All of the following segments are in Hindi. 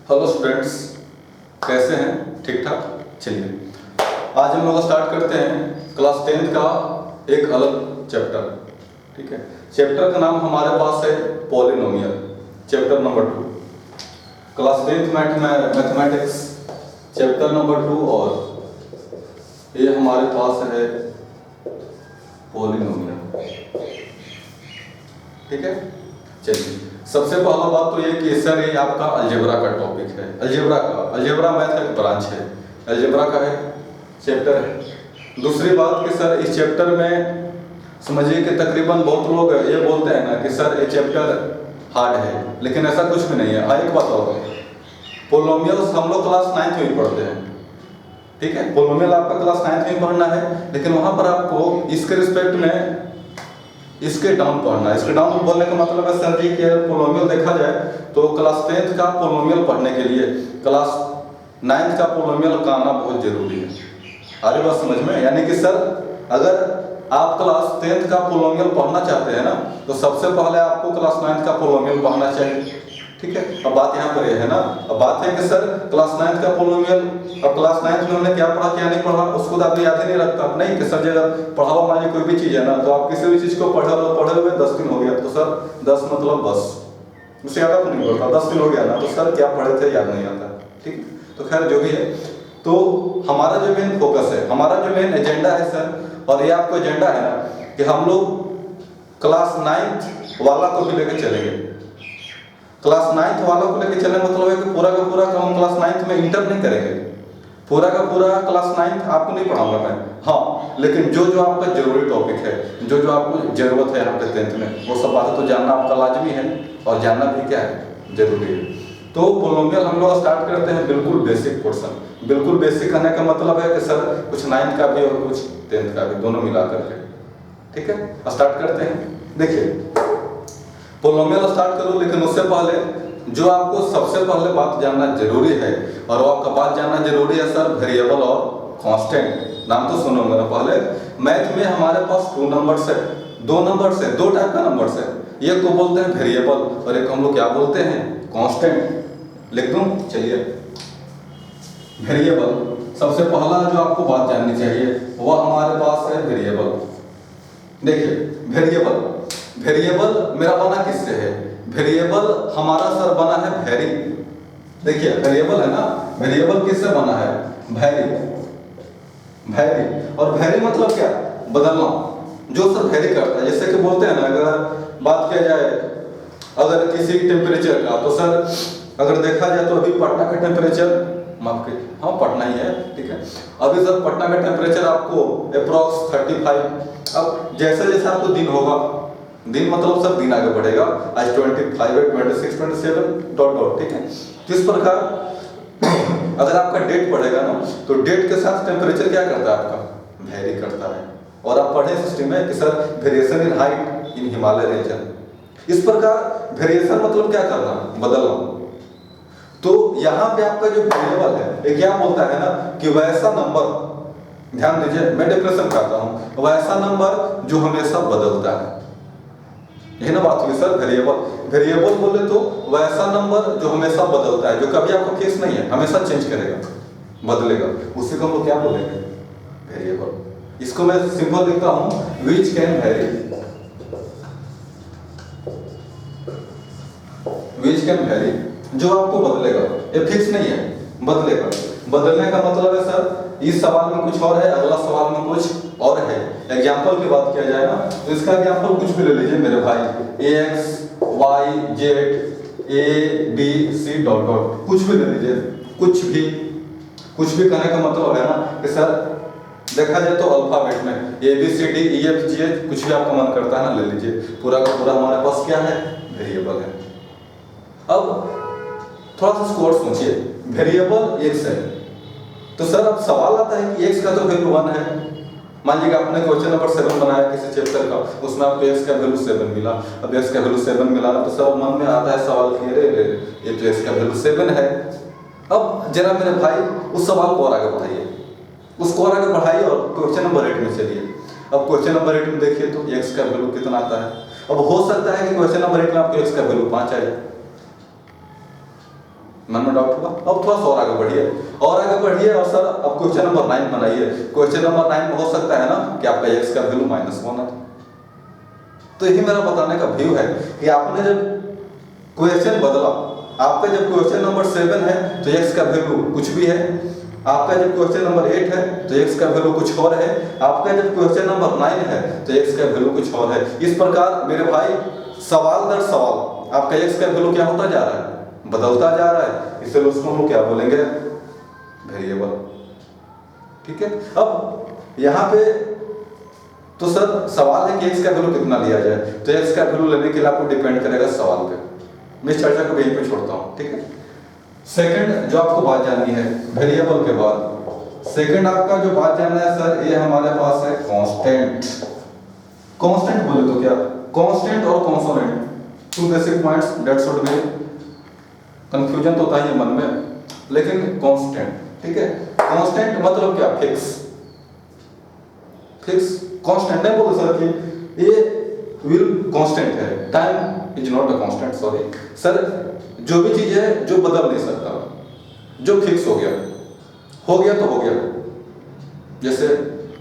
हेलो स्टूडेंट्स, कैसे हैं? ठीक ठाक। चलिए आज हम लोग स्टार्ट करते हैं क्लास 10th का एक अलग चैप्टर। ठीक है, चैप्टर का नाम हमारे पास है polynomial, chapter number 2, class 10th mathematics chapter number 2। और ये हमारे पास है पॉलिनोमियल। ठीक है, चलिए सबसे पहला बात तो ये कि सर ये आपका अलजेब्रा का टॉपिक है। अलजेब्रा मैथ का एक ब्रांच है, अलजेब्रा का है चैप्टर है। दूसरी बात कि सर इस चैप्टर में समझिए कि तकरीबन बहुत लोग ये बोलते हैं ना कि सर ये चैप्टर हार्ड है, लेकिन ऐसा कुछ भी नहीं है। एक बात और, पोलिनोमियल्स हम लोग क्लास 9th में ही पढ़ते हैं। ठीक है, पोलिनोमियल आपका क्लास 9th में ही पढ़ना है, लेकिन वहाँ पर आपको इसके रिस्पेक्ट में इसके डाउन पढ़ना है। इसके डाउन बोलने का मतलब है सर जी कि पोलिनोमियल देखा जाए तो क्लास 10th का पोलिनोमियल पढ़ने के लिए क्लास 9th का पोलिनोमियल का आना बहुत जरूरी है। आ रही बात समझ में? यानी कि सर अगर आप क्लास 10th का पोलिनोमियल पढ़ना चाहते हैं ना, तो सबसे पहले आपको क्लास 9th का पोलिनोमियल पढ़ना चाहिए। ठीक है, अब बात यहाँ पर ये है ना, अब बात है कि सर क्लास 9th का पोलिनोमियल, अब क्लास 9th में हमने क्या पढ़ा क्या नहीं पढ़ा उसको तो आदमी याद ही नहीं रखता। नहीं कि सर जी अगर पढ़ा हुआ मान लीजिए कोई भी चीज़ है ना, तो आप किसी भी चीज़ को पढ़े हुए 10 दिन हो गया तो सर 10 मतलब बस उसे याद तो नहीं पड़ता। 10 दिन हो गया ना तो सर क्या पढ़े थे याद नहीं आता। ठीक, तो खैर जो भी है, तो हमारा जो मेन फोकस है, हमारा जो मेन एजेंडा है सर, और ये आपको एजेंडा है ना कि हम लोग क्लास 9th वाला को भी लेकर चलेंगे। क्लास 9th वालों को लेकर चलने मतलब है कि पूरा का पूरा हम क्लास 9th में इंटर नहीं करेंगे। पूरा का पूरा क्लास 9th आपको नहीं पढ़ाऊंगा मैं, हाँ, लेकिन जो जो आपका जरूरी टॉपिक है, जो जो आपको जरूरत है यहाँ पे 10th में, वो सब बातें तो जानना आपका लाजमी है और जानना भी क्या है, जरूरी है। तो पोलिनोमियल हम लोग स्टार्ट करते हैं बिल्कुल बेसिक पोर्शन। बिल्कुल बेसिक करने का मतलब है कि सर कुछ 9th का भी और कुछ 10th का भी, दोनों मिला करके। ठीक है, स्टार्ट करते हैं। देखिए पोलिनोमियल स्टार्ट करो, लेकिन उससे पहले जो आपको सबसे पहले बात जानना जरूरी है, और वो आपका बात जानना जरूरी है सर वेरिएबल और कांस्टेंट। नाम तो सुनोगे ना। पहले मैथ में हमारे पास 2 नंबर्स है, 2 नंबर्स है, 2 टाइप का नंबर्स है। एक को बोलते हैं वेरिएबल और एक हम लोग क्या बोलते हैं, कांस्टेंट। लिख दूं? चलिए, वेरिएबल सबसे पहला जो आपको बात जाननी चाहिए वह हमारे पास है वेरिएबल। देखिए वेरिएबल मेरा बना किससे है? वेरिएबल हमारा सर बना है वैरी। देखिए वेरिएबल है ना, वेरिएबल किससे बना है? वैरी। और वैरी मतलब क्या? बदलना। जो सर वैरी करता है, जैसे कि बोलते हैं ना, अगर बात किया जाए अगर किसी टेम्परेचर का, तो सर अगर देखा जाए तो अभी पटना का टेम्परेचर, माफ कीजिए, हाँ पटना ही है, ठीक है, अभी सर पटना का टेम्परेचर आपको अप्रॉक्स 35। अब जैसे जैसे आपको दिन होगा, दिन मतलब सर दिन आगे बढ़ेगा, आज 25 है, 26, 27 डॉट। ठीक है, किस प्रकार अगर आपका डेट बढ़ेगा ना, तो डेट के साथ टेम्परेचर क्या करता है आपका? वेरी करता है। और आप पढ़े सिस्टम में कि sir variation in height in Himalaya region. इस प्रकार वेरिएशन मतलब क्या करना? बदलना। तो यहाँ पे आपका जो वेरिएबल है ये क्या बोलता है ना कि वैसा नंबर, ध्यान दीजिए मैं डेफिनेशन करता हूँ, वैसा नंबर जो हमेशा बदलता है। यही ना बात हुई सर। वेरिएबल बोले तो वैसा नंबर जो हमेशा बदलता है, जो कभी आपका फिक्स नहीं है, हमेशा चेंज करेगा, बदलेगा, उसी को हम लोग क्या बोलेंगे? वेरिएबल। इसको मैं सिंपल लिखता हूं, which can very. Which can very, जो आपको बदलेगा, ये फिक्स नहीं है, बदलेगा। बदलने का मतलब है सर इस सवाल में कुछ और है, अगला सवाल में कुछ और है। एग्जाम्पल की बात किया जाए ना, तो इसका एग्जाम्पल कुछ भी ले लीजिए मेरे भाई, X Y Z A B C dot dot, कुछ भी ले लीजिए। कुछ भी कहने का मतलब है ना कि सर देखा जाए तो अल्फाबेट में A B C D E F G H, कुछ भी आपका मन करता है ना ले लीजिए। पूरा का पूरा हमारे पास क्या है? वेरिएबल है। अब थोड़ा सा स्कोर सोचिए, वेरिएबल एक्स है, तो सर अब सवाल आता है कि एक्स का तो वैल्यू 1 है। मान लीजिए आपने क्वेश्चन नंबर 7 बनाया किसी चैप्टर का, उसमें आपको एक्स का वैल्यू 7 मिला। अब एक्स का वैल्यू 7 मिला ना, तो सब मन में आता है सवाल कि अरे ये तो एक्स का वैल्यू 7 है। अब जरा मेरे भाई उस सवाल को और आगे बढ़ाइए, उसको और आगे बढ़ाइए और क्वेश्चन नंबर 8 में चलिए। अब क्वेश्चन नंबर 8 में देखिए तो एक्स का वैल्यू कितना आता है। अब हो सकता है कि क्वेश्चन नंबर 8 में आपको एक्स का वैल्यू 5 आ जाए, मन में डाउट हुआ? अब थोड़ा सा और आगे बढ़िए, और आगे बढ़िए, और सर अब क्वेश्चन नंबर 9 बनाइए। क्वेश्चन नंबर 9 में हो सकता है ना कि आपका x का वैल्यू -1 है। तो यही मेरा बताने का व्यू है कि आपने जब क्वेश्चन बदला, आपका जब क्वेश्चन नंबर 7 है तो x का वैल्यू कुछ भी है, आपका जब क्वेश्चन नंबर 8 है तो x का वैल्यू कुछ और है, आपका जब क्वेश्चन नंबर 9 है तो x का वैल्यू कुछ और है। इस प्रकार मेरे भाई सवाल दर सवाल आपका x का वैल्यू क्या होता जा रहा है? बदलता जा रहा है। इसलिए उसको हम लोग क्या बोलेंगे? वेरिएबल। ठीक है। अब यहाँ पे तो सर सवाल है कि x का वैल्यू कितना लिया जाए, तो x का वैल्यू लेने के लिए आपको डिपेंड करेगा सवाल पे। मैं इस चर्चा को यहीं पे छोड़ता हूँ। ठीक है। सेकंड जो आपको बात जाननी है वेरिएबल के बाद, सेकंड आपका जो बात जानना है सर, ये हमारे पास है कांस्टेंट। कांस्टेंट बोले तो क्या? कांस्टेंट और consonant, two basic points that should be, confusion तो होता ही है मन में, लेकिन कांस्टेंट। ठीक है। कांस्टेंट मतलब क्या? फिक्स। फिक्स कांस्टेंट नहीं बोलो सर कि ये विल कांस्टेंट है, time is not a constant. Sorry sir, जो भी चीज है जो बदल नहीं सकता, जो फिक्स हो गया तो हो गया। जैसे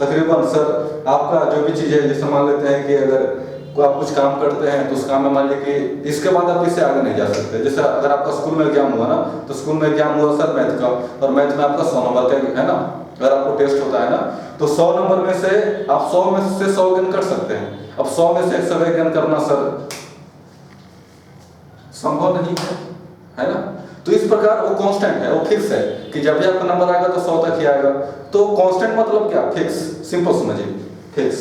तकरीबन सर आपका जो भी चीज है, जैसे मान लेते हैं कि अगर आप कुछ काम करते हैं तो उस काम में मान लीजिए कि इसके बाद आप इससे आगे नहीं जा सकते। जैसे अगर आपका स्कूल में एग्जाम हुआ ना, तो स्कूल में एग्जाम हुआ सर मैथ का, और मैथ में आपका 100 नंबर का है ना, अगर आपको टेस्ट होता है ना, तो 100 नंबर में से आप 100 में से 100 गेन कर सकते हैं। अब 100 में से 100 गेन करना सर संभव नहीं है ना। तो इस प्रकार वो कांस्टेंट है, वो फिक्स है कि जब भी आपका नंबर आएगा तो 100 तक ही आएगा। तो कांस्टेंट मतलब क्या? फिक्स। सिंपल समझिए, फिक्स।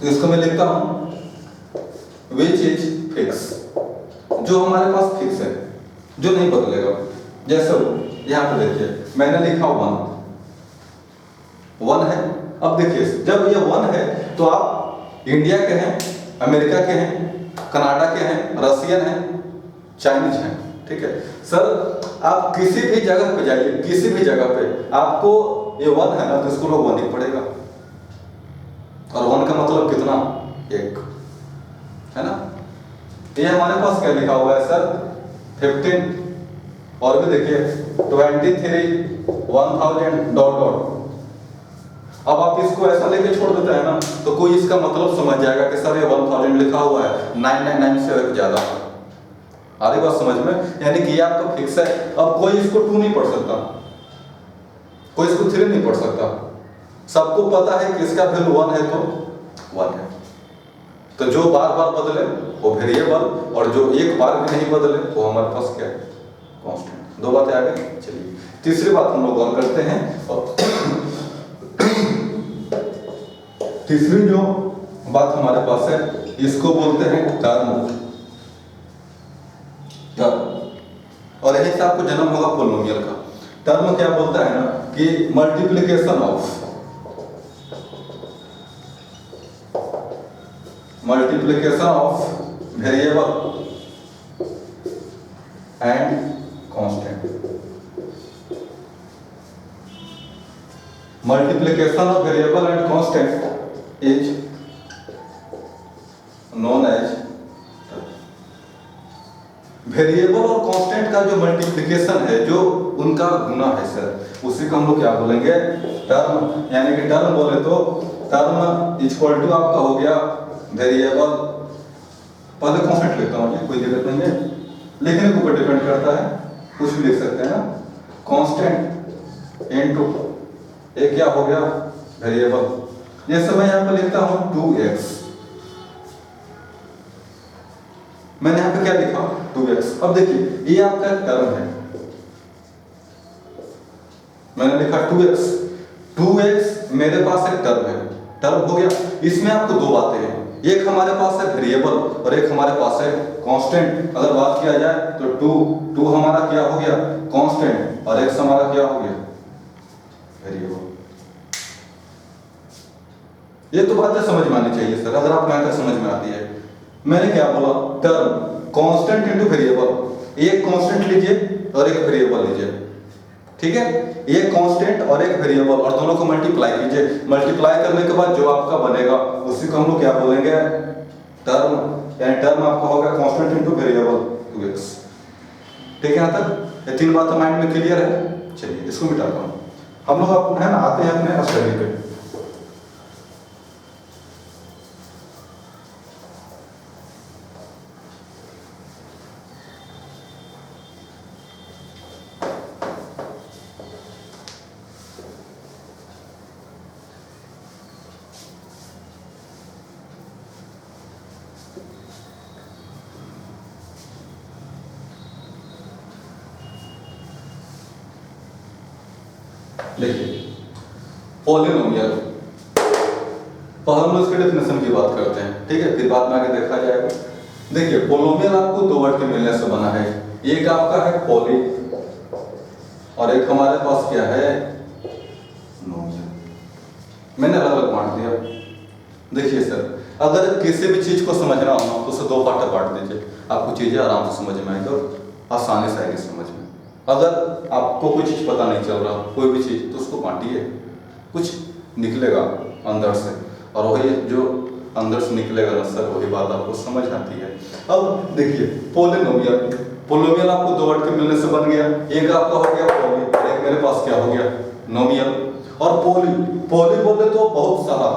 तो इसको मैं लिखता हूं विच इज फिक्स, जो हमारे पास फिक्स है, जो नहीं बदलेगा। जैसे यहां पे देखिए मैंने लिखा 1 है। अब देखिए जब ये 1 है तो आप इंडिया के हैं, अमेरिका के हैं, कनाडा के हैं, रशियन हैं, चाइनीज हैं। ठीक है सर, आप किसी भी जगह पे जाइए, किसी भी जगह पे आपको ये 1 है ना, तो इसको लोग 1 ही पड़ेगा। और 1 का मतलब कितना? 1 है ना। ये हमारे पास क्या लिखा हुआ है सर? 15। और भी देखिए 23 1000 डॉट डॉट। अब आप इसको ऐसा लेके छोड़ देते हैं ना, तो कोई इसका मतलब समझ जाएगा कि सर ये 1000 लिखा हुआ है, 999 से ज्यादा। आ रही बात समझ में? यानी कि ये आपका फिक्स है। अब कोई इसको 2 नहीं पढ़ सकता, कोई इसको 3 नहीं पढ़ सकता। सबको पता है कि इसका वैल्यू 1 है तो 1 है। तो जो बार बार बदले वो वेरिएबल, और जो एक बार भी नहीं बदले वो हमारे पास क्या है? कांस्टेंट। 2 बातें आ गई। चलिए तीसरी बात हम लोग और करते हैं। और तीसरी जो बात हमारे पास है, इसको बोलते हैं टर्म। और यही से आपको जन्म होगा पोलिनोमियल का। टर्म क्या बोलता है ना कि multiplication of variable and constant. Multiplication of variable and constant is known as. Variable और कांस्टेंट का जो मल्टीप्लिकेशन है, जो उनका गुना है सर, उसी को हम लोग क्या बोलेंगे? टर्म। यानी कि टर्म बोले तो टर्म इक्वल टू आपका हो गया वेरिएबल, पहले कांस्टेंट लिखता हूँ, कोई दिक्कत नहीं है, लिखने के ऊपर डिपेंड करता है, कुछ भी लिख सकते हैं ना। कांस्टेंट इनटू एक क्या हो गया? वेरिएबल। जैसे मैं यहाँ पे लिखता हूँ 2x, मैंने यहाँ पे क्या लिखा? 2x। अब देखिए ये आपका टर्म है, मैंने लिखा 2x। 2x मेरे पास एक टर्म है, टर्म हो गया। इसमें आपको 2 बातें हैं, एक हमारे पास है वेरिएबल और एक हमारे पास है कांस्टेंट। अगर बात किया जाए तो 2 हमारा क्या हो गया? कांस्टेंट, और x हमारा क्या हो गया? वेरिएबल। ये तो बातें समझ में आनी चाहिए सर, अगर आप मैथ समझ में आती है। मैंने क्या बोला? Term constant into variable. एक कांस्टेंट लीजिए और एक वेरिएबल लीजिए, ठीक है। एक कांस्टेंट और एक वेरिएबल, और दोनों को मल्टीप्लाई कीजिए। मल्टीप्लाई करने के बाद जो आपका बनेगा उसी को हम लोग क्या बोलेंगे? टर्म। यानी टर्म आपका होगा कांस्टेंट इनटू वेरिएबल 2x। ठीक है, यहाँ तक ये 3 बातें माइंड में क्लियर है। चलिए इसको मिटाता हूँ। हम लोग अपने है ना आते हैं अपने स्टडी पे। देखिए पॉलिनोमियल, पहले हम उसके डेफिनेशन की बात करते हैं, ठीक है, फिर बाद में आगे देखा जाएगा। देखिए पॉलिनोमियल आपको 2 वर्ड के मिलने से बना है। एक आपका है पॉली और एक हमारे पास क्या है, नोमियल। मैंने अलग अलग बांट दिया। देखिए सर, अगर किसी भी चीज को समझना हो तो उसे 2 पार्ट में बांट दीजिए, आपको चीजें आराम से समझ में आएगी और आसानी से आएगी समझ में। अगर आपको कोई चीज पता नहीं चल रहा, कोई भी चीज, तो उसको बांटिए, कुछ निकलेगा अंदर से, और वही जो अंदर से निकलेगा ना सर, वही बात आपको समझ आती है। अब देखिए पॉलिनोमियल, पॉलिनोमियल आपको 2 वर्ड के मिलने से बन गया। एक आपका हो गया पॉली और एक मेरे पास क्या हो गया, नोमियल। और पॉली, पॉली बोले तो बहुत सारा,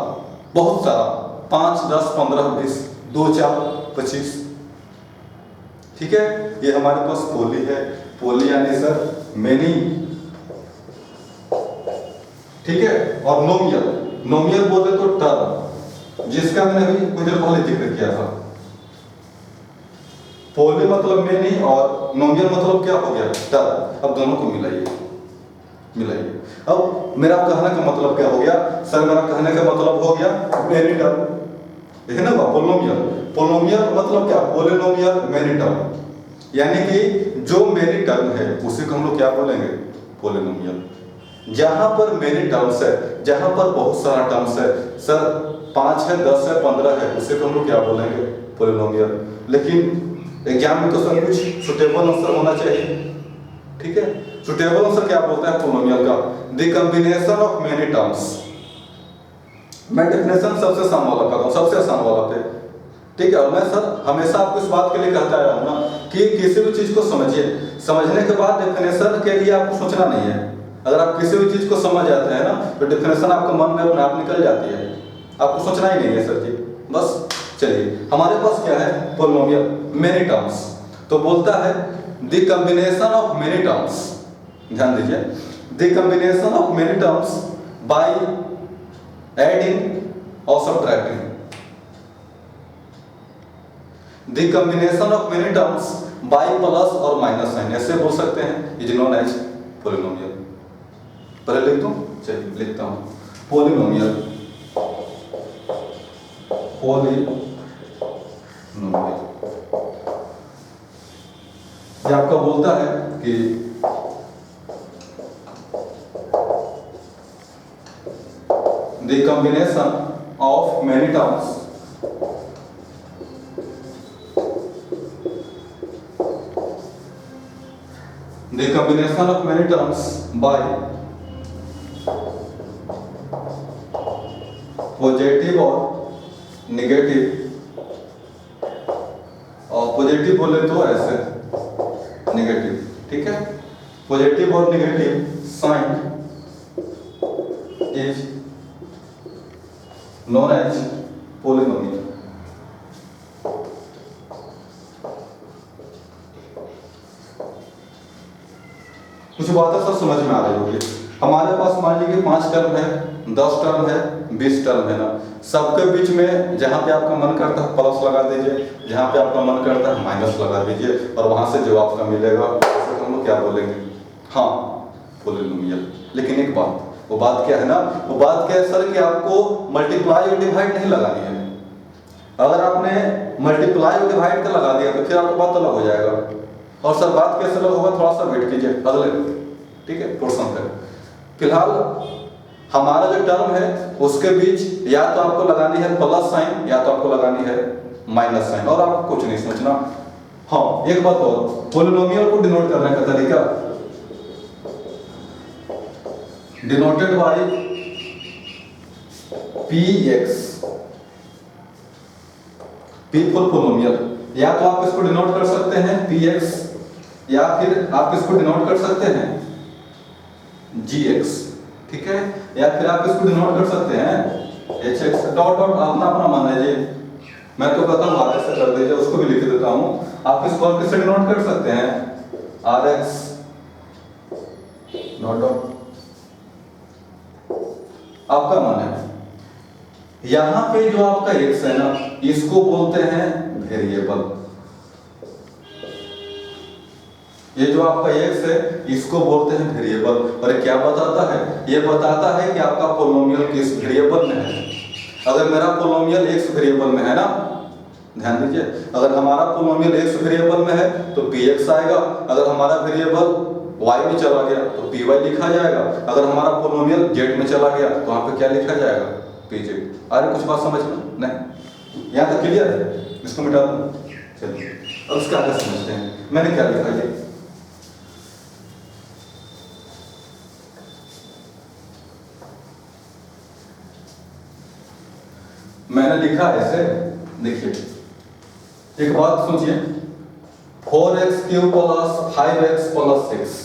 5, 10, 15, 20, 2, 4, 25, ठीक है, ये हमारे पास पॉली है। पॉली यानी सर मेनी, ठीक है। और नोमियल, नोमियल बोले तो टर्म, जिसका मैंने अभी कुछ देर पहले जिक्र किया था। पॉली मतलब मेनी और नोमियल मतलब क्या हो गया, टर्म। अब दोनों को मिलाइए। अब मेरा कहने का मतलब क्या हो गया सर, मेरा कहने का मतलब हो गया मेनी टर्म, ठीक है ना। पॉलिनोमियल, पॉलिनोमियल मतलब क्या, पॉलिनोमियल मेनी टर्म, यानी कि जो मेनी टर्म है उसी को हम लोग क्या बोलेंगे, पॉलिनोमियल। जहां पर मेनी टर्म्स है, जहां पर बहुत सारा टर्म्स है, सर 5 है, 10 है, 15 है, उसे हम लोग क्या बोलेंगे, पॉलिनोमियल। लेकिन एग्जाम में तो सब कुछ सुटेबल आंसर होना चाहिए, ठीक है। सुटेबल आंसर क्या बोलता है पॉलिनोमियल का, the combination of many terms. मैं डेफिनेशन सबसे आसान वाला करता हूं, सबसे आसान वाला पे, ठीक है। और मैं सर हमेशा आपको इस बात के लिए कहता आया हूं ना कि किसी भी चीज को समझिए, समझने के बाद डेफिनेशन के लिए आपको सोचना नहीं है। अगर आप किसी भी चीज को समझ जाते हैं ना तो डेफिनेशन आपके मन में अपने आप निकल जाती है, आपको सोचना ही नहीं है सर जी, बस। चलिए हमारे पास क्या है, पॉलिनोमियल मेनी टर्म्स, तो बोलता है the combination of many terms, ध्यान दीजिए, the combination of many terms by adding और subtracting, the combination of many terms by plus और माइनस साइन, ऐसे बोल सकते हैं, इज नोन एज पॉलिनोमियल। पहले लिख दूं, चलिए लिखता हूं, पॉलिनोमियल, पॉलिनोमियल ये आपका बोलता है कि the combination of many terms the combination of many terms by positive और नेगेटिव, और पॉजिटिव बोले तो ऐसे नेगेटिव, ठीक है, पॉजिटिव और negative sign is known as polynomial. कुछ बातें सब समझ में आ रही होगी। हमारे पास मान लीजिए 5 टर्म है, 10 टर्म है, 20 टर्म है ना, सबके बीच में जहां पे आपका मन करता है प्लस लगा दीजिए, जहां पे आपका मन करता है माइनस लगा दीजिए, और वहां से जो आपका मिलेगा उसे हम लोग क्या बोलेंगे, हाँ पॉलिनोमियल। लेकिन एक बात, वो बात क्या है ना, वो बात क्या है सर कि आपको मल्टीप्लाई और डिवाइड नहीं लगानी है। अगर आपने मल्टीप्लाई और डिवाइड का लगा दिया तो फिर आपको बात अलग हो जाएगा। और सर बात कैसे अलग होगा, थोड़ा सा वेट कीजिए अगले, ठीक है, पोर्शन पे। फिलहाल हमारा जो टर्म है उसके बीच या तो आपको लगानी है प्लस साइन या तो आपको लगानी है माइनस साइन, और आपको कुछ नहीं सोचना। हाँ एक बात और, पॉलिनोमियल को डिनोट करने का तरीका, denoted by px, p for polynomial, या तो आप इसको डिनोट कर सकते हैं px या फिर आप इसको डिनोट कर सकते हैं gx, ठीक है, या फिर आप इसको डिनोट कर सकते हैं hx। डॉट डॉट अपना अपना मान लीजिए, मैं तो कहता हूँ rx से कर दीजिए, उसको भी लिख देता हूँ। आप इसको और किससे डिनोट कर सकते हैं rx डॉट डॉट, आपका मान है। यहां पे जो आपका x है ना, इसको बोलते हैं वेरिएबल। ये जो आपका x है इसको बोलते हैं वेरिएबल। और ये क्या बताता है? ये बताता है कि आपका पोलिनोमियल किस वेरिएबल में है। अगर मेरा पोलिनोमियल x वेरिएबल में है ना, ध्यान दीजिए, अगर हमारा पोलिनोमियल x वेरिएबल में है तो px आएगा। अगर हमारा वेरिएबल y में चला गया तो py लिखा जाएगा। अगर हमारा पोलिनोमियल z में चला गया तो वहां पे क्या लिखा जाएगा? pz। अरे कुछ बात समझ में नहीं? यहाँ तक क्लियर है? इसको मिटा दूं, चलिए अब इसका आगे समझते हैं। मैंने क्या लिखा है? मैंने लिखा ऐसे, देखिए एक बात सोचिए, 4x cube plus 5x plus 6,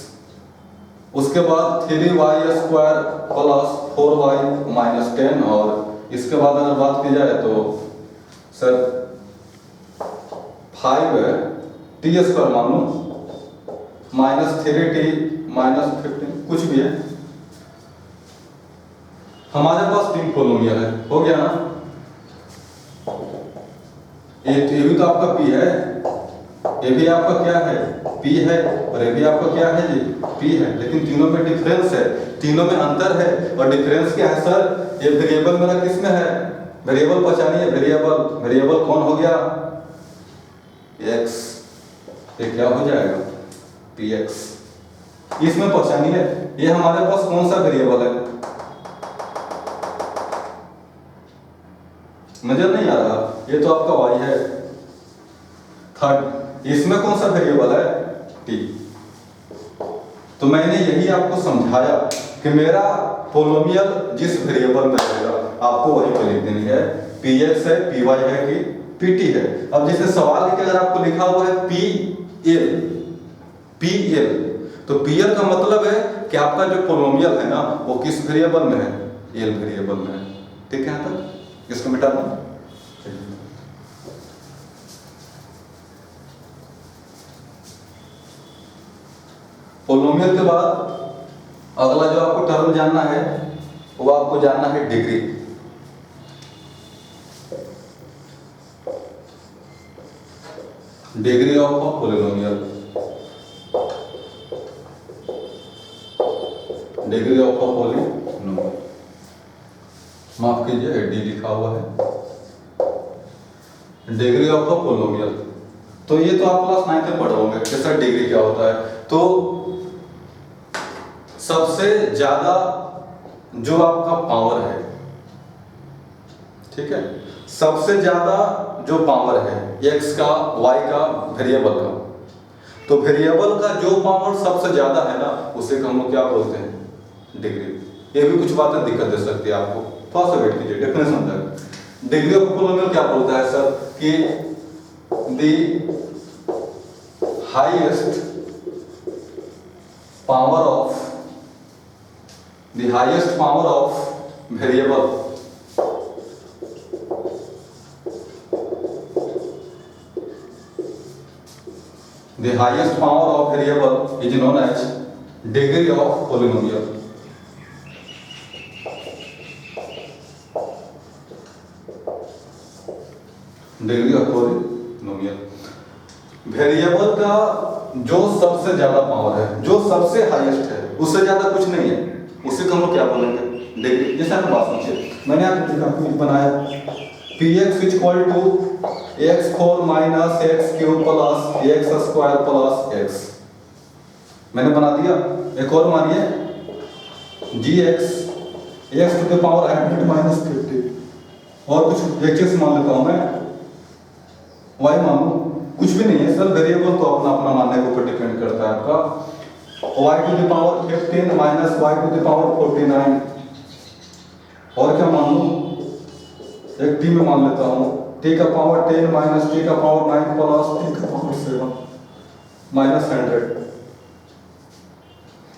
उसके बाद 3y square plus 4y minus 10, और इसके बाद अगर बात की जाए तो सर 5t स्क्वायर मान लो माइनस 3t माइनस 15, कुछ भी है। हमारे पास 3 पोलिनोमियल है, हो गया ना? ये भी तो आपका p है, ये भी आपका क्या है? p है, और ये भी आपका क्या है जी? p है। लेकिन तीनों में डिफरेंस है, तीनों में अंतर है। और डिफरेंस क्या है सर? ये वेरिएबल मेरा किस में है? वेरिएबल पहचानिए, वेरिएबल, वेरिएबल कौन हो गया? x। ये क्या हो जाएगा? px। इसमें पहचानिए, ये हमारे पास कौन सा वेरिएबल है? नजर नहीं आ रहा? ये तो आपका y है। थर्ड, इसमें कौन सा वेरिएबल है? t। तो मैंने यही आपको समझाया कि मेरा पोलिनोमियल जिस वेरिएबल में रहेगा आपको वही पे लिख देनी है। px है, py है कि pt है। अब जैसे सवाल है कि अगर आपको लिखा हुआ है pl, तो pl का मतलब है कि आपका जो पोलिनोमियल है ना वो किस वेरिएबल में है? l वेरिएबल में है। ठीक है? यहाँ तक इसको मिटा दो। पोलिनोमियल के बाद अगला जो आपको टर्म जानना है वो आपको जानना है degree. Degree of a polynomial, degree of a polynomial, माफ कीजिए डी लिखा हुआ है, डिग्री ऑफ अ पोलिनोमियल। तो ये तो आप क्लास 9 में पढ़े होंगे कि सर डिग्री क्या होता है। तो सबसे ज्यादा जो आपका पावर है, ठीक है, सबसे ज्यादा जो पावर है x का, y का, वेरिएबल का, तो वेरिएबल का जो पावर सबसे ज्यादा है ना उसे हम लोग क्या बोलते हैं? डिग्री। ये भी कुछ बातें दिक्कत दे सकती है आपको, थोड़ा सा वेट कीजिए, डेफिनेशन तक। डिग्री ऑफ पोलिनोमियल क्या बोलता है सर? कि the highest power of variable the highest power of variable is known as degree of polynomial। Degree of polynomial, variable का जो सबसे ज्यादा पावर है, जो सबसे हाईएस्ट है, उससे ज्यादा कुछ नहीं है, उसे हम लोग क्या बोलेंगे? डिग्री। जैसे आप बात समझिए, मैंने आपको बनाया px equal to x4 minus x cube plus x square plus x, मैंने बना दिया। एक और मानिए gx x to the power 100 minus 50, और कुछ एक चीज मान लेता हूं मैं, y मान लूं, कुछ भी नहीं है सर, वेरिएबल तो अपना अपना मानने के ऊपर डिपेंड करता है आपका। y to the power 15 minus y to the power 49, और क्या मान लूं? एक t में मान लेता हूं, t का पावर 10 माइनस t का पावर 9 प्लस t का पावर 7। -100।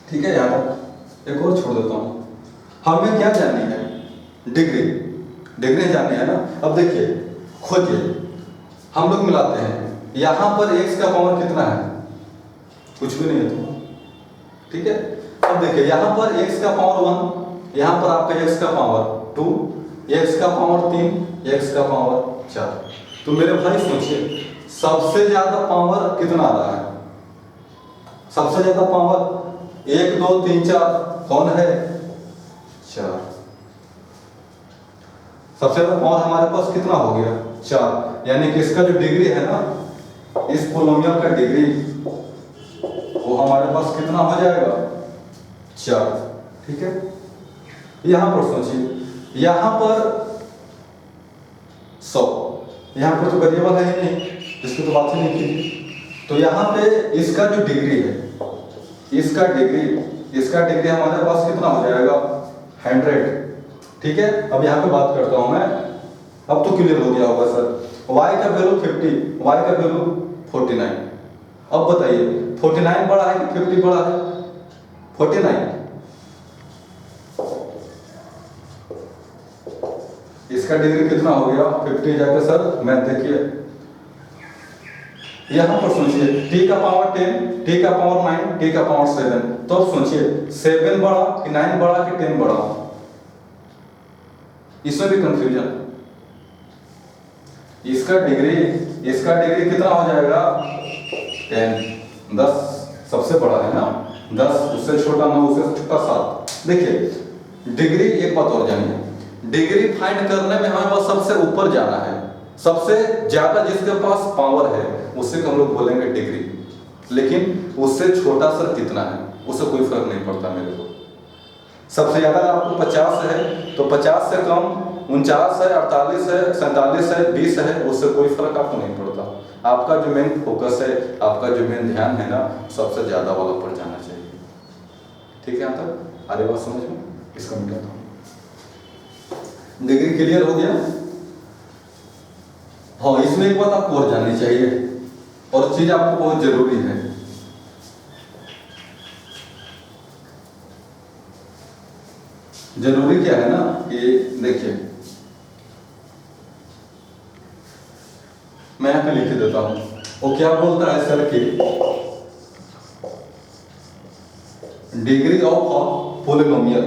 ठीक है, यहाँ तक एक और छोड़ देता हूँ। हमें क्या जाननी है? डिग्री। डिग्री जाननी है ना। अब देखिए, खोजिए, हम लोग मिलाते हैं। यहाँ पर x का पावर कितना है? कुछ भी नहीं है तो, ठीक है। अब देखिए, यहाँ पर x का पावर 1, यहाँ पर आपका x का पावर 2, x का पावर 3, x का पावर 4। तो मेरे भाई सोचिए, सबसे ज्यादा पावर कितना आ रहा है? सबसे ज्यादा पावर 1 2 3 4 कौन है? 4। सबसे ज्यादा पावर हमारे पास कितना हो गया? 4। यानी कि इसका जो डिग्री है ना, इस पोलोमियल का डिग्री वो हमारे पास कितना हो जाएगा? 4। ठीक है। यहां पर सोचिए, यहां पर 100, यहां पर तो वेरिएबल है ही नहीं, इसकी तो बात ही नहीं की। तो यहां पे इसका जो डिग्री है, इसका डिग्री हमारे पास कितना हो जाएगा? 100। ठीक है। अब यहाँ पे बात करता हूं मैं। अब तो क्लियर हो गया होगा सर। y का वैल्यू 50, y का वैल्यू 49। अब बताइए, 49 बड़ा है कि 50 बड़ा है? 49। इसका डिग्री कितना हो गया? 50 जाके सर मैं देखिए, यहां पर सोचिए, t का पावर 10, t का पावर 9, t का पावर 7। तो अब सोचिए, 7 बड़ा कि 9 बड़ा कि 10 बड़ा? इसमें भी कंफ्यूजन। इसका डिग्री कितना हो जाएगा? 10। 10 सबसे बड़ा है ना, 10 उससे छोटा 9 उससे छोटा 7। देखिए डिग्री, एक बात और जानिए, डिग्री फाइंड करने में हमें बस सबसे ऊपर जाना है। सबसे ज्यादा जिसके पास पावर है उससे हम लोग बोलेंगे डिग्री, लेकिन उससे छोटा सर कितना है उससे कोई फर्क नहीं पड़ता मेरे को। सबसे ज्यादा आपको 50 है तो 50 से कम 49 है, 48 है, 47 है, 20 है, उससे कोई फर्क आपको नहीं पड़ता। आपका जो मेन फोकस है, आपका जो मेन ध्यान है ना, सबसे ज्यादा वाला पर जाना चाहिए। ठीक है, यहाँ तक आगे बात समझ में? इसका मिटाता हूँ। डिग्री क्लियर हो गया? हाँ, इसमें एक बात आपको और जाननी चाहिए, और चीज आपको बहुत जरूरी है। जरूरी क्या है ना, कि देखिए मैं यहाँ पे लिख देता हूं। वो क्या बोलता है सर कि degree of a polynomial,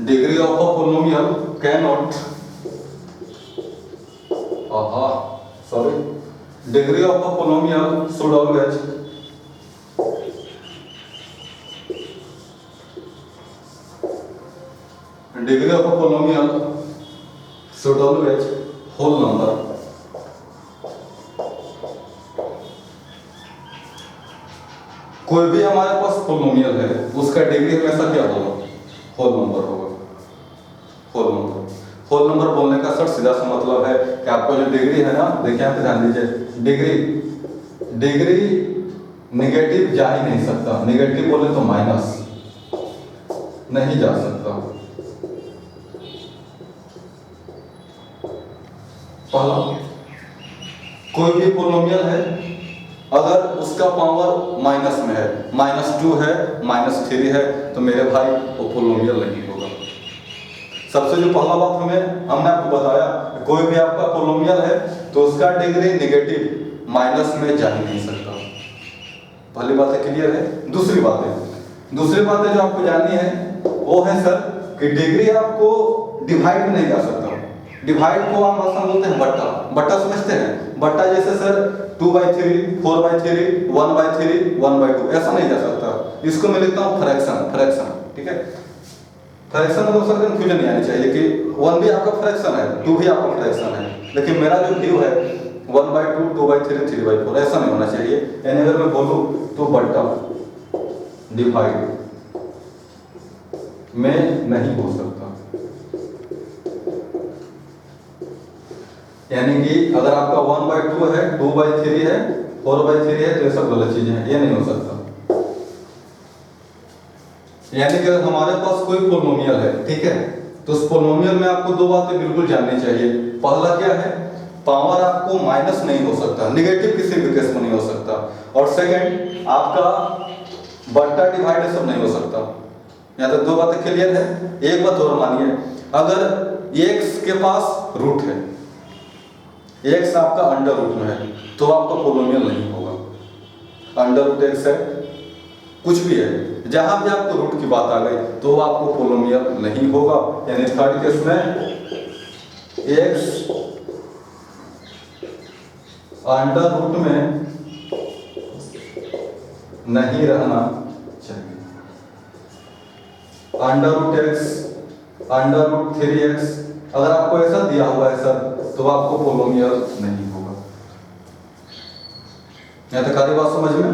degree of a polynomial can not, sorry, degree of a polynomial should always degree of a polynomial should always whole number. कोई भी हमारे पास पोलिनोमियल है उसका डिग्री हमेशा क्या होगा? होल नंबर होगा। होल नंबर बोलने का सर सीधा सा मतलब है कि आपका जो डिग्री है ना, देखिए यहाँ पे ध्यान दीजिए, डिग्री निगेटिव जा ही नहीं सकता। निगेटिव बोले तो माइनस नहीं जा सकता। पहला, कोई भी पोलिनोमियल है अगर उसका पावर माइनस में है, -2 है, -3 है, तो मेरे भाई वो पोलिनोमियल नहीं होगा। सबसे जो पहला बात हमने आपको बताया, कोई भी आपका पोलिनोमियल है तो उसका डिग्री निगेटिव माइनस में जा ही नहीं सकता। पहली बात है, क्लियर है? दूसरी बात है जो आपको जाननी है वो है सर कि डिग्री आपको डिवाइड नहीं जा सकता। डिवाइड को हम भाषा में बोलते हैं बट्टा समझते हैं? बट्टा जैसे सर 2/3, 4/3, 1/3, 1/2 ऐसा नहीं जा सकता। इसको मैं लिखता हूँ फ्रैक्शन। ठीक है, फ्रैक्शन मतलब सर कंफ्यूजन नहीं आनी चाहिए कि 1 भी आपका फ्रैक्शन है, 2 भी आपका फ्रैक्शन है, लेकिन मेरा जो व्यू है 1/2, 2/3, 3/4 ऐसा नहीं होना चाहिए। यानी अगर मैं बोलूँ तो बट्टा डिवाइड में नहीं हो सकता। यानी कि अगर आपका 1/2 है, 2/3 है, 4/3 है, तो ये सब गलत चीजें हैं, ये नहीं हो सकता। यानी कि अगर हमारे पास कोई पोलिनोमियल है, ठीक है, तो उस पोलिनोमियल में आपको दो बातें बिल्कुल जाननी चाहिए। पहला क्या है पावर आपको माइनस नहीं हो सकता, निगेटिव किसी भी केस में नहीं हो सकता। और सेकंड आपका बट्टा डिवाइड सब नहीं हो सकता। यहाँ तक दो बातें क्लियर है। एक बात और मानिए, अगर x के पास रूट है, x आपका अंडर रूट में है, तो आपका पोलोमियल नहीं होगा। अंडर रूट x है, कुछ भी है, जहां भी आपको रूट की बात आ गई तो आपको पोलोमियल नहीं होगा। यानी थर्ड केस में x अंडर रूट में नहीं रहना चाहिए। Under root x, under root 3x अगर आपको ऐसा दिया हुआ है सर, तो आपको पोलोमियल नहीं होगा। यहां तक आधी बात समझ में?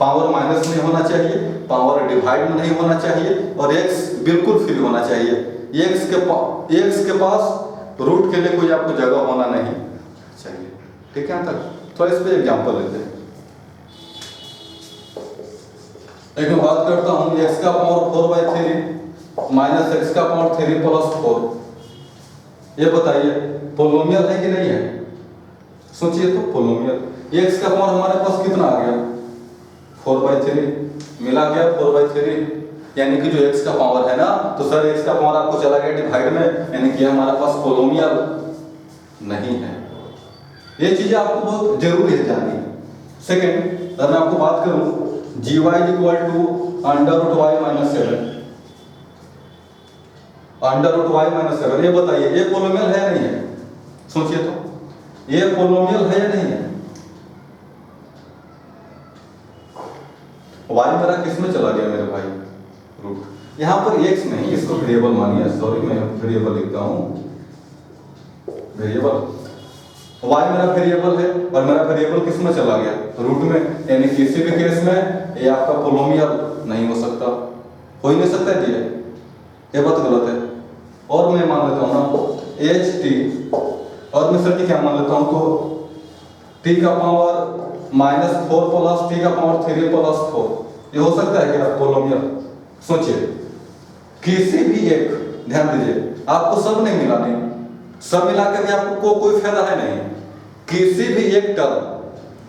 पावर माइनस नहीं होना चाहिए, पावर डिवाइड में नहीं होना चाहिए, और x बिल्कुल फ्री होना चाहिए। x के पास रूट के लिए कोई आपको जगह होना नहीं चाहिए। ठीक है? यहाँ तक थोड़ा इस पे एग्जांपल लेते हैं। एक मैं बात करता हूं, x का पावर 4/3 माइनस x का पावर 3 प्लस 4। ये बताइए पोलोमियल है कि नहीं है? सोचिए तो, पोलोमियल। x का पावर हमारे पास कितना आ गया? 4/3 मिला गया 4/3, यानी कि जो x का पावर है ना, तो सर x का पावर आपको चला गया डिवाइड में, यानी कि हमारे पास पोलोमियल नहीं है। ये चीजें आपको बहुत जरूरी है जाननी। सेकंड, अगर मैं आपको बात करूं gy equal to under root y minus 7, under root y minus 7, ये बताइए ये पोलोमियल है या नहीं है? सोचिए तो, ये पोलोमियल है या नहीं है? y मेरा किस में चला गया मेरे भाई? रूट। यहाँ पर x नहीं, इसको वेरिएबल मानिए, सॉरी मैं वेरिएबल लिखता हूँ, वेरिएबल। y मेरा वेरिएबल है और मेरा वेरिएबल किस में चला गया? रूट में, यानी किसी भी केस में ये आपका पोलोमियल नहीं हो सकता, हो ही नहीं सकता है ये बात गलत है। और मैं मान लेता हूँ ना एच टी, और मैं सर क्या मान लेता हूँ, तो टी का पावर -4 प्लस टी का पावर 3 प्लस 4, ये हो सकता है क्या पोलोमियल? सोचिए, किसी भी एक, ध्यान दीजिए, आपको सब नहीं मिला, नहीं सब मिला के भी आपको कोई फायदा है नहीं। किसी भी एक टर्म,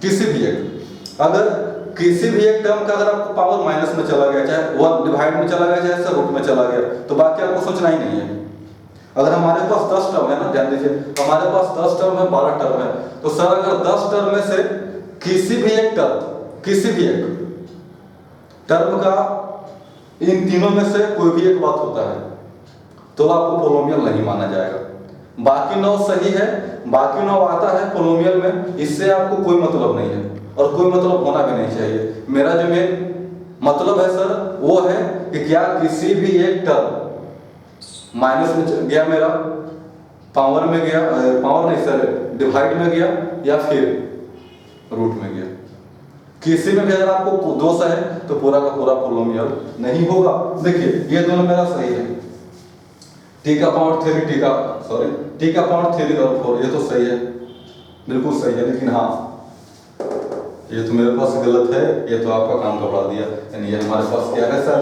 किसी भी एक, अगर किसी भी एक टर्म का अगर आपको पावर माइनस में चला गया, चाहे 1 डिवाइड में चला गया, चाहे सर रूट में चला गया, तो बाकी आपको सोचना ही नहीं है। अगर हमारे पास 10 टर्म है ना, ध्यान दीजिए, हमारे पास 10 टर्म है, 12 टर्म है, तो सर अगर 10 टर्म में से किसी भी एक टर्म, किसी भी एक टर्म का इन तीनों में से कोई भी एक बात होता है, तो आपको पोलोमियल नहीं माना जाएगा। बाकी 9 सही है, बाकी 9 आता है पोलोमियल में, इससे आपको कोई मतलब नहीं है और कोई मतलब होना भी नहीं चाहिए। मेरा जो मेन मतलब है सर वो है कि क्या किसी भी एक टर्म माइनस में गया, मेरा पावर में गया, पावर नहीं सर डिवाइड में गया, या फिर रूट में गया, किसी में भी अगर आपको दोष है तो पूरा का पूरा पोलोमियल नहीं होगा। देखिए ये दोनों मेरा सही है, टी का पावर 3 टी का पावर 3 और 4, ये तो सही है, बिल्कुल सही है। लेकिन हाँ, ये तो मेरे पास गलत है, ये तो आपका काम का बढ़ा दिया, यानी ये हमारे पास क्या है सर?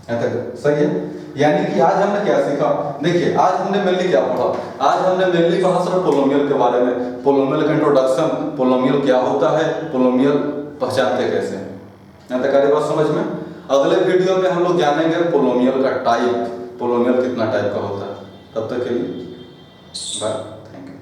यहाँ तक सही है। यानी कि आज हमने क्या सीखा? देखिए आज हमने मेनली क्या पढ़ा? आज हमने मेनली पढ़ा सर पोलोमियल के बारे में, पोलोमियल का इंट्रोडक्शन, पोलोमियल क्या होता है, पोलोमियल पहचानते कैसे हैं। यहाँ तक आ रही बात समझ में? अगले वीडियो में हम लोग जानेंगे पोलोमियल का टाइप, पोलोमियल कितना टाइप का होता है। तब तक के लिए बाय, थैंक यू।